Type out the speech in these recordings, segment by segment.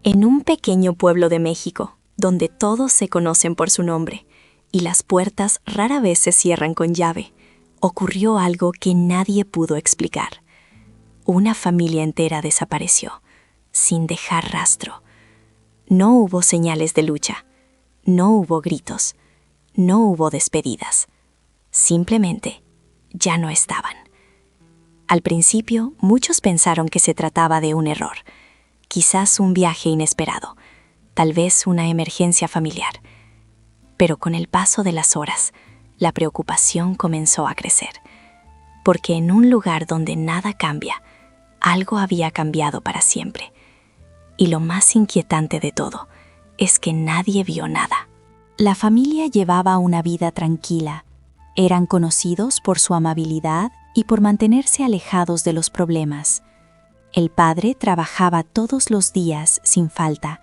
En un pequeño pueblo de México, donde todos se conocen por su nombre y las puertas rara vez se cierran con llave, ocurrió algo que nadie pudo explicar. Una familia entera desapareció, sin dejar rastro. No hubo señales de lucha, no hubo gritos, no hubo despedidas. Simplemente ya no estaban. Al principio, muchos pensaron que se trataba de un error, quizás un viaje inesperado, tal vez una emergencia familiar. Pero con el paso de las horas, la preocupación comenzó a crecer, porque en un lugar donde nada cambia, algo había cambiado para siempre. Y lo más inquietante de todo es que nadie vio nada. La familia llevaba una vida tranquila. Eran conocidos por su amabilidad y por mantenerse alejados de los problemas. El padre trabajaba todos los días sin falta.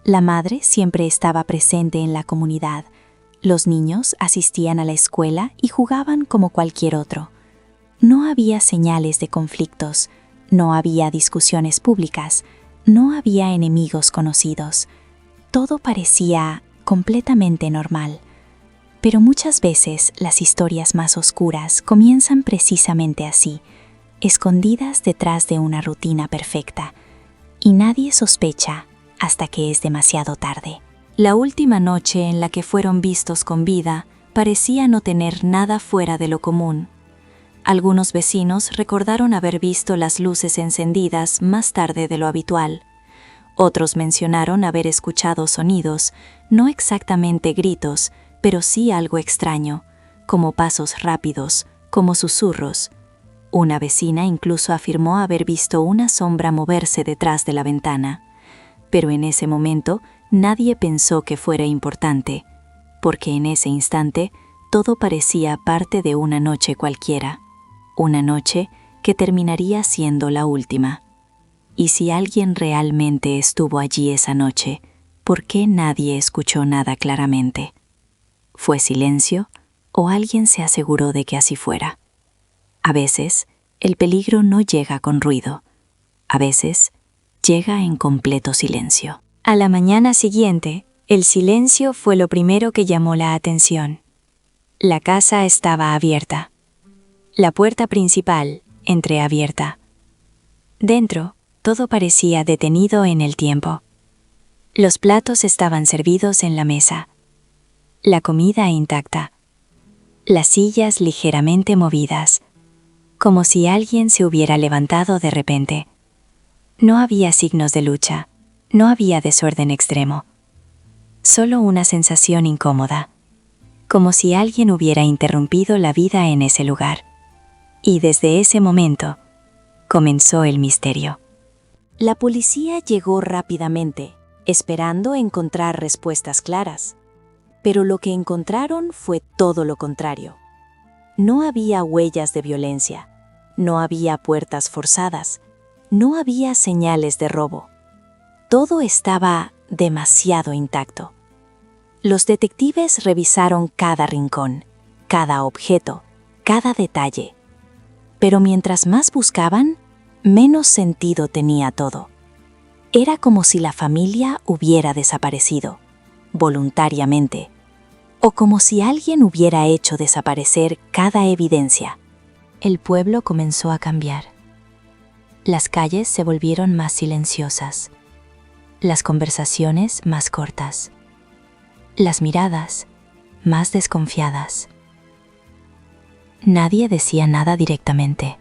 La madre siempre estaba presente en la comunidad. Los niños asistían a la escuela y jugaban como cualquier otro. No había señales de conflictos, no había discusiones públicas, no había enemigos conocidos. Todo parecía completamente normal. Pero muchas veces las historias más oscuras comienzan precisamente así, escondidas detrás de una rutina perfecta, y nadie sospecha hasta que es demasiado tarde. La última noche en la que fueron vistos con vida parecía no tener nada fuera de lo común. Algunos vecinos recordaron haber visto las luces encendidas más tarde de lo habitual. Otros mencionaron haber escuchado sonidos, no exactamente gritos, pero sí algo extraño, como pasos rápidos, como susurros. Una vecina incluso afirmó haber visto una sombra moverse detrás de la ventana. Pero en ese momento nadie pensó que fuera importante, porque en ese instante todo parecía parte de una noche cualquiera, una noche que terminaría siendo la última. Y si alguien realmente estuvo allí esa noche, ¿por qué nadie escuchó nada claramente? ¿Fue silencio o alguien se aseguró de que así fuera? A veces, el peligro no llega con ruido. A veces, llega en completo silencio. A la mañana siguiente, el silencio fue lo primero que llamó la atención. La casa estaba abierta. La puerta principal, entreabierta. Dentro, todo parecía detenido en el tiempo. Los platos estaban servidos en la mesa. La comida intacta. Las sillas ligeramente movidas, como si alguien se hubiera levantado de repente. No había signos de lucha, no había desorden extremo. Solo una sensación incómoda, como si alguien hubiera interrumpido la vida en ese lugar. Y desde ese momento, comenzó el misterio. La policía llegó rápidamente, esperando encontrar respuestas claras. Pero lo que encontraron fue todo lo contrario. No había huellas de violencia, no había puertas forzadas, no había señales de robo. Todo estaba demasiado intacto. Los detectives revisaron cada rincón, cada objeto, cada detalle. Pero mientras más buscaban, menos sentido tenía todo. Era como si la familia hubiera desaparecido, voluntariamente, o como si alguien hubiera hecho desaparecer cada evidencia. El pueblo comenzó a cambiar. Las calles se volvieron más silenciosas, las conversaciones más cortas, las miradas más desconfiadas. Nadie decía nada directamente,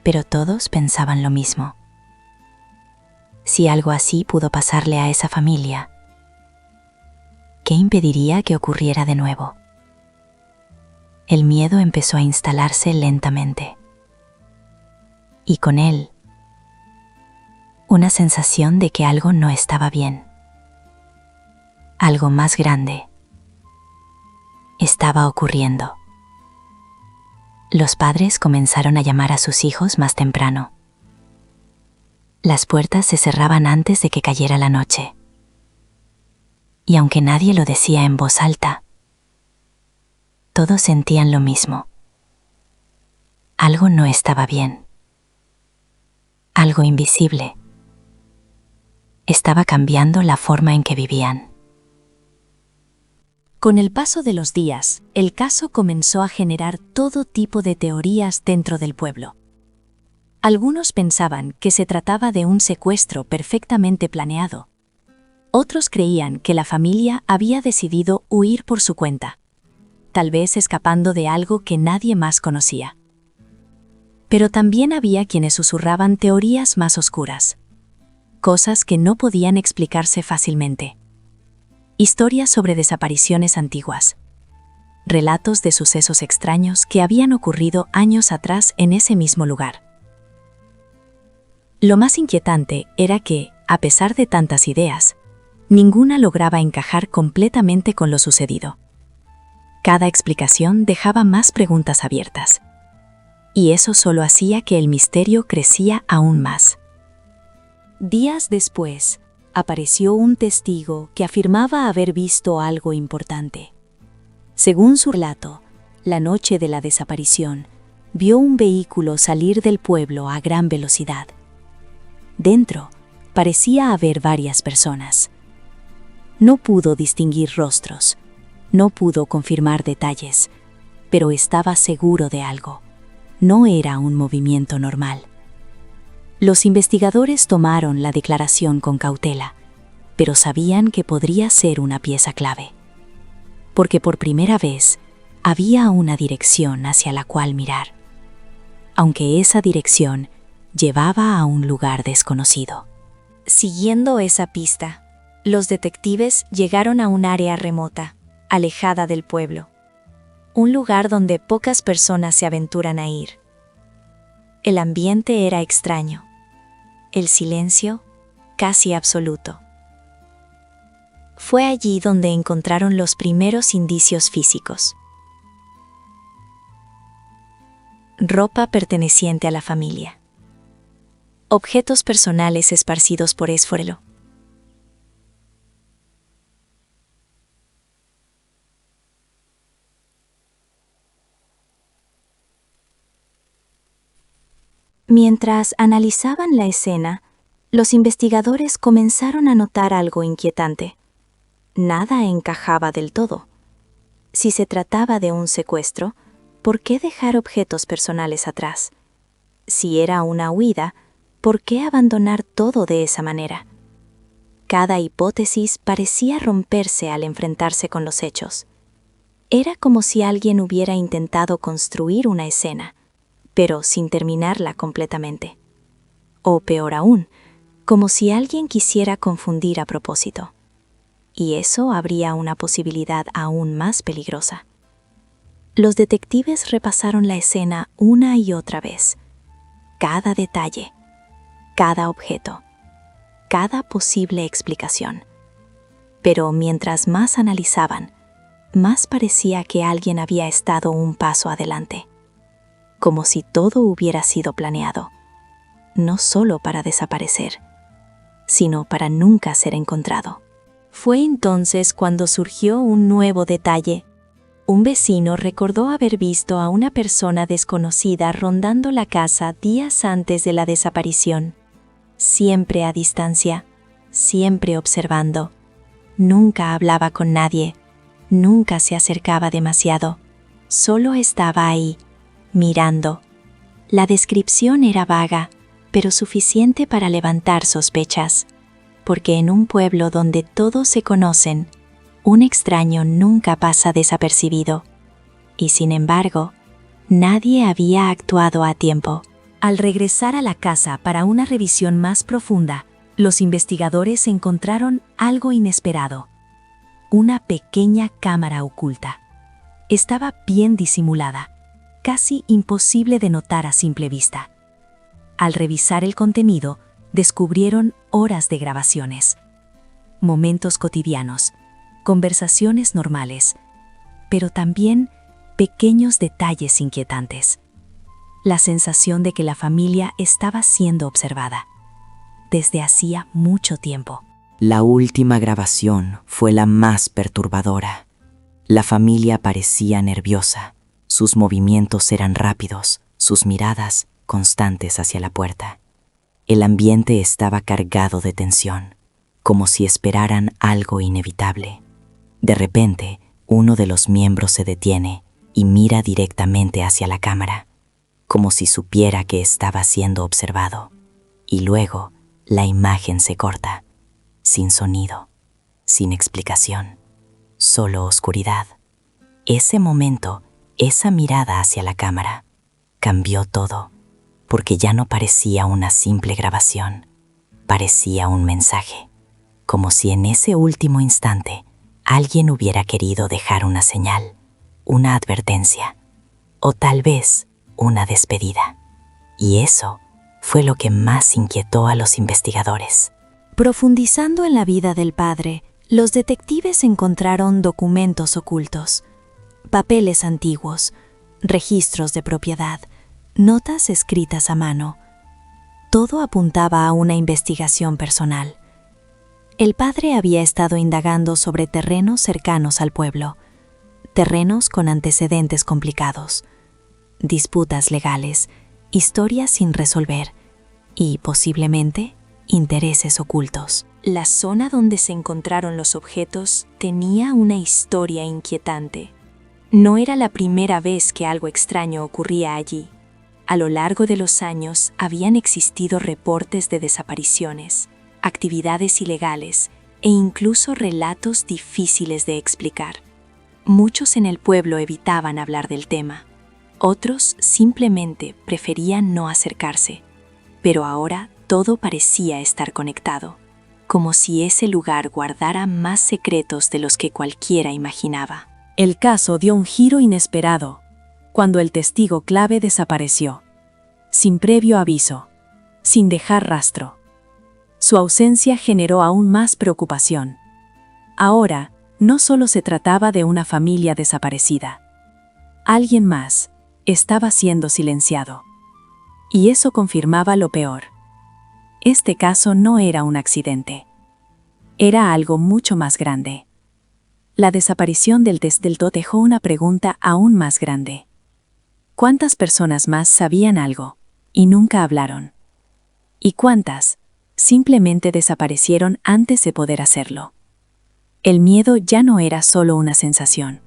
pero todos pensaban lo mismo. Si algo así pudo pasarle a esa familia, ¿qué impediría que ocurriera de nuevo? El miedo empezó a instalarse lentamente. Y con él, una sensación de que algo no estaba bien. Algo más grande estaba ocurriendo. Los padres comenzaron a llamar a sus hijos más temprano. Las puertas se cerraban antes de que cayera la noche. Y aunque nadie lo decía en voz alta, todos sentían lo mismo. Algo no estaba bien. Algo invisible estaba cambiando la forma en que vivían. Con el paso de los días, el caso comenzó a generar todo tipo de teorías dentro del pueblo. Algunos pensaban que se trataba de un secuestro perfectamente planeado. Otros creían que la familia había decidido huir por su cuenta, tal vez escapando de algo que nadie más conocía. Pero también había quienes susurraban teorías más oscuras, cosas que no podían explicarse fácilmente. Historias sobre desapariciones antiguas, relatos de sucesos extraños que habían ocurrido años atrás en ese mismo lugar. Lo más inquietante era que, a pesar de tantas ideas, ninguna lograba encajar completamente con lo sucedido. Cada explicación dejaba más preguntas abiertas, y eso solo hacía que el misterio crecía aún más. Días después, apareció un testigo que afirmaba haber visto algo importante. Según su relato, la noche de la desaparición, vio un vehículo salir del pueblo a gran velocidad. Dentro, parecía haber varias personas. No pudo distinguir rostros, no pudo confirmar detalles, pero estaba seguro de algo. No era un movimiento normal. Los investigadores tomaron la declaración con cautela, pero sabían que podría ser una pieza clave. Porque por primera vez había una dirección hacia la cual mirar, aunque esa dirección llevaba a un lugar desconocido. Siguiendo esa pista, los detectives llegaron a un área remota, alejada del pueblo. Un lugar donde pocas personas se aventuran a ir. El ambiente era extraño. El silencio, casi absoluto. Fue allí donde encontraron los primeros indicios físicos. Ropa perteneciente a la familia. Objetos personales esparcidos por Esforelo. Mientras analizaban la escena, los investigadores comenzaron a notar algo inquietante. Nada encajaba del todo. Si se trataba de un secuestro, ¿por qué dejar objetos personales atrás? Si era una huida, ¿por qué abandonar todo de esa manera? Cada hipótesis parecía romperse al enfrentarse con los hechos. Era como si alguien hubiera intentado construir una escena, pero sin terminarla completamente. O peor aún, como si alguien quisiera confundir a propósito. Y eso habría una posibilidad aún más peligrosa. Los detectives repasaron la escena una y otra vez. Cada detalle, cada objeto, cada posible explicación. Pero mientras más analizaban, más parecía que alguien había estado un paso adelante. Como si todo hubiera sido planeado, no solo para desaparecer, sino para nunca ser encontrado. Fue entonces cuando surgió un nuevo detalle. Un vecino recordó haber visto a una persona desconocida rondando la casa días antes de la desaparición. Siempre a distancia, siempre observando. Nunca hablaba con nadie, nunca se acercaba demasiado. Solo estaba ahí, mirando. La descripción era vaga, pero suficiente para levantar sospechas, porque en un pueblo donde todos se conocen, un extraño nunca pasa desapercibido. Y sin embargo, nadie había actuado a tiempo. Al regresar a la casa para una revisión más profunda, los investigadores encontraron algo inesperado. Una pequeña cámara oculta. Estaba bien disimulada, casi imposible de notar a simple vista. Al revisar el contenido, descubrieron horas de grabaciones, momentos cotidianos, conversaciones normales, pero también pequeños detalles inquietantes. La sensación de que la familia estaba siendo observada desde hacía mucho tiempo. La última grabación fue la más perturbadora. La familia parecía nerviosa. Sus movimientos eran rápidos, sus miradas constantes hacia la puerta. El ambiente estaba cargado de tensión. como si esperaran algo inevitable. De repente, uno de los miembros se detiene y mira directamente hacia la cámara, como si supiera que estaba siendo observado. Y luego, la imagen se corta, sin sonido, sin explicación, solo oscuridad. Ese momento, esa mirada hacia la cámara, cambió todo, porque ya no parecía una simple grabación, parecía un mensaje, como si en ese último instante alguien hubiera querido dejar una señal, una advertencia, o tal vez una despedida. Y eso fue lo que más inquietó a los investigadores. Profundizando en la vida del padre, los detectives encontraron documentos ocultos, papeles antiguos, registros de propiedad, notas escritas a mano. Todo apuntaba a una investigación personal. El padre había estado indagando sobre terrenos cercanos al pueblo, terrenos con antecedentes complicados, disputas legales, historias sin resolver y, posiblemente, intereses ocultos. La zona donde se encontraron los objetos tenía una historia inquietante. No era la primera vez que algo extraño ocurría allí. A lo largo de los años habían existido reportes de desapariciones, actividades ilegales e incluso relatos difíciles de explicar. Muchos en el pueblo evitaban hablar del tema. Otros simplemente preferían no acercarse. Pero ahora todo parecía estar conectado, como si ese lugar guardara más secretos de los que cualquiera imaginaba. El caso dio un giro inesperado cuando el testigo clave desapareció, sin previo aviso, sin dejar rastro. Su ausencia generó aún más preocupación. Ahora, no solo se trataba de una familia desaparecida. Alguien más estaba siendo silenciado. Y eso confirmaba lo peor. Este caso no era un accidente. Era algo mucho más grande. La desaparición del test del TOT dejó una pregunta aún más grande. ¿Cuántas personas más sabían algo y nunca hablaron? ¿Y cuántas simplemente desaparecieron antes de poder hacerlo? El miedo ya no era solo una sensación.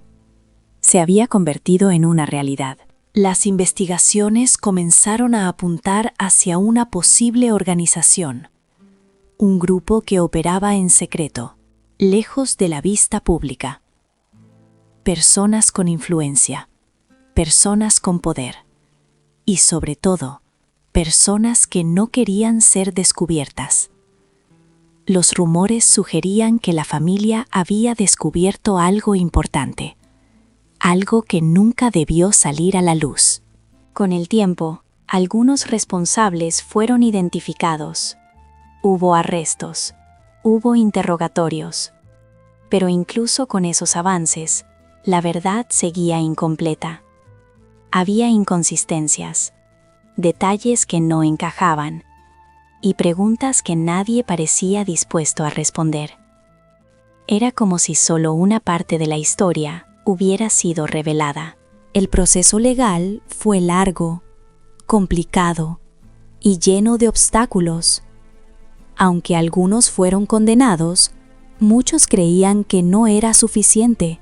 Se había convertido en una realidad. Las investigaciones comenzaron a apuntar hacia una posible organización, un grupo que operaba en secreto, lejos de la vista pública. Personas con influencia, personas con poder y, sobre todo, personas que no querían ser descubiertas. Los rumores sugerían que la familia había descubierto algo importante, algo que nunca debió salir a la luz. Con el tiempo, algunos responsables fueron identificados. Hubo arrestos, hubo interrogatorios. Pero incluso con esos avances, la verdad seguía incompleta. Había inconsistencias, detalles que no encajaban y preguntas que nadie parecía dispuesto a responder. Era como si solo una parte de la historia hubiera sido revelada. El proceso legal fue largo, complicado y lleno de obstáculos. Aunque algunos fueron condenados, muchos creían que no era suficiente,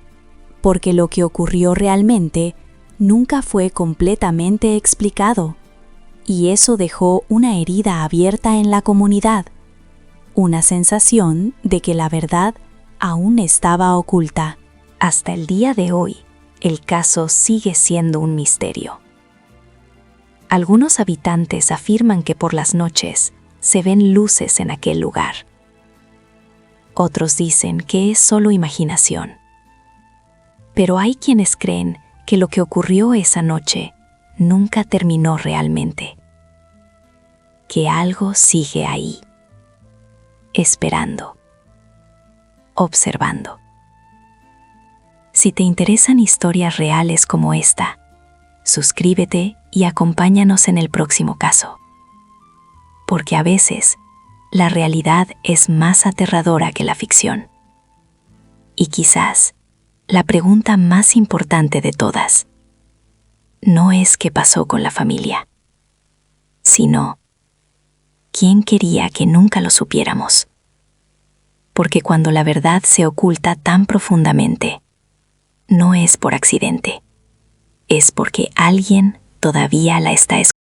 porque lo que ocurrió realmente nunca fue completamente explicado, y eso dejó una herida abierta en la comunidad, una sensación de que la verdad aún estaba oculta. Hasta el día de hoy, el caso sigue siendo un misterio. Algunos habitantes afirman que por las noches se ven luces en aquel lugar. Otros dicen que es solo imaginación. Pero hay quienes creen que lo que ocurrió esa noche nunca terminó realmente. Que algo sigue ahí, esperando, observando. Si te interesan historias reales como esta, suscríbete y acompáñanos en el próximo caso. Porque a veces, la realidad es más aterradora que la ficción. Y quizás, la pregunta más importante de todas, no es qué pasó con la familia, sino, ¿quién quería que nunca lo supiéramos? porque cuando la verdad se oculta tan profundamente, no es por accidente, es porque alguien todavía la está escuchando.